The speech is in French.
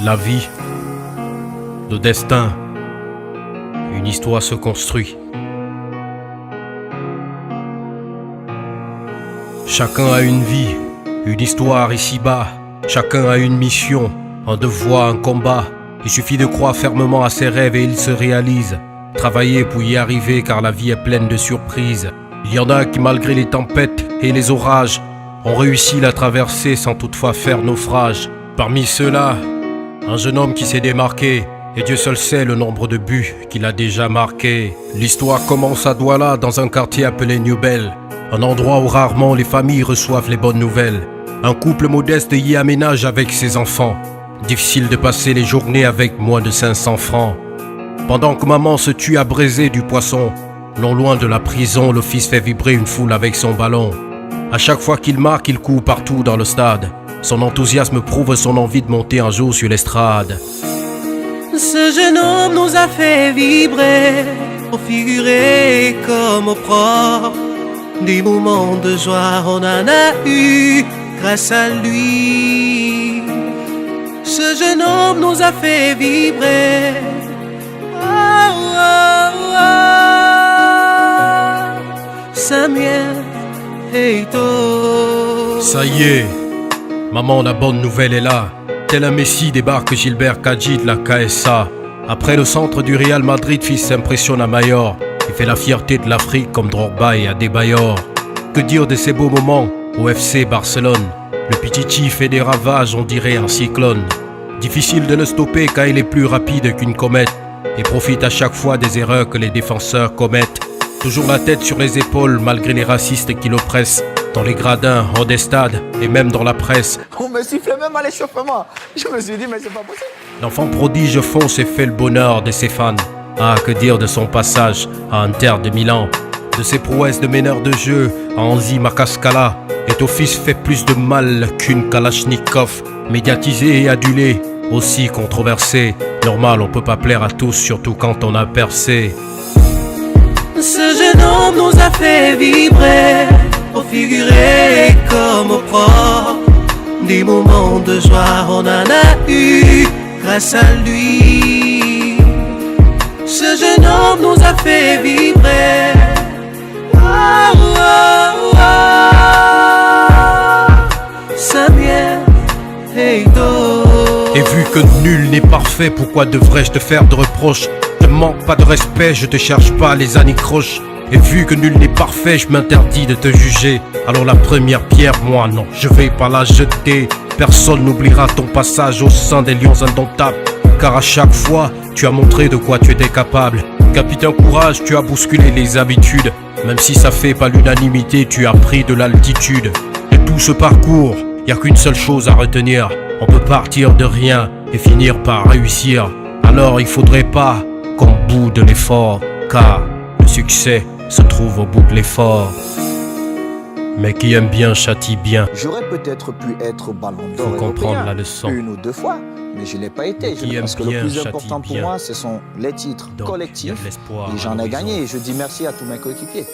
La vie, le destin, une histoire se construit. Chacun a une vie, une histoire ici-bas. Chacun a une mission, un devoir, un combat. Il suffit de croire fermement à ses rêves et ils se réalisent. Travailler pour y arriver car la vie est pleine de surprises. Il y en a qui malgré les tempêtes et les orages ont réussi la traversée sans toutefois faire naufrage. Parmi ceux-là, un jeune homme qui s'est démarqué, et Dieu seul sait le nombre de buts qu'il a déjà marqués. L'histoire commence à Douala, dans un quartier appelé New Bell, un endroit où rarement les familles reçoivent les bonnes nouvelles. Un couple modeste y aménage avec ses enfants. Difficile de passer les journées avec moins de 500 francs. Pendant que maman se tue à braiser du poisson, non loin de la prison, le fils fait vibrer une foule avec son ballon. À chaque fois qu'il marque, il court partout dans le stade. Son enthousiasme prouve son envie de monter un jour sur l'estrade. Ce jeune homme nous a fait vibrer, au figuré comme au propre. Des moments de joie, on en a eu grâce à lui. Ce jeune homme nous a fait vibrer. Oh, oh, oh. Samuel Heito. Ça y est, maman, la bonne nouvelle est là. Tel un messie débarque Gilbert Kadji de la KSA. Après le centre du Real Madrid, fils s'impressionne à Mayor. Il fait la fierté de l'Afrique comme Drogba et Adebayor. Que dire de ces beaux moments au FC Barcelone? Le Pichichi fait des ravages, on dirait un cyclone. Difficile de le stopper car il est plus rapide qu'une comète et profite à chaque fois des erreurs que les défenseurs commettent. Toujours la tête sur les épaules malgré les racistes qui l'oppressent. Dans les gradins, hors des stades et même dans la presse. On me sifflait même à l'échauffement. Je me suis dit mais c'est pas possible. L'enfant prodige fonce et fait le bonheur de ses fans. Ah, que dire de son passage à Inter de Milan. De ses prouesses de meneur de jeu à Anzi Makascala. Etofis fait plus de mal qu'une Kalachnikov. Médiatisé et adulé, aussi controversé. Normal, on peut pas plaire à tous, surtout quand on a percé. Ce jeune homme nous a fait vibrer, au figuré comme au propre. Des moments de joie, on en a eu grâce à lui. Ce jeune homme nous a fait vibrer. Oh, oh, oh. Samuel Heito. Et vu que nul n'est parfait, pourquoi devrais-je te faire de reproches? Ne manque pas de respect, je te cherche pas les anicroches. Et vu que nul n'est parfait, je m'interdis de te juger. Alors la première pierre, moi non, je vais pas la jeter. Personne n'oubliera ton passage au sein des lions indomptables. Car à chaque fois, tu as montré de quoi tu étais capable. Capitaine Courage, tu as bousculé les habitudes. Même si ça fait pas l'unanimité, tu as pris de l'altitude. De tout ce parcours, y a qu'une seule chose à retenir. On peut partir de rien et finir par réussir. Alors il faudrait pas qu'on boude l'effort, car le succès se trouve au bout de l'effort. Mais qui aime bien châtie bien. J'aurais peut-être pu être ballon d'or Faut comprendre européen la leçon. une ou deux fois, mais je ne l'ai pas été. Qui Parce aime que le bien plus châtie important pour bien. moi, ce sont les titres Donc, y a collectifs. de l'espoir Et à j'en ai l'horizon. gagné. Et je dis merci à tous mes coéquipiers.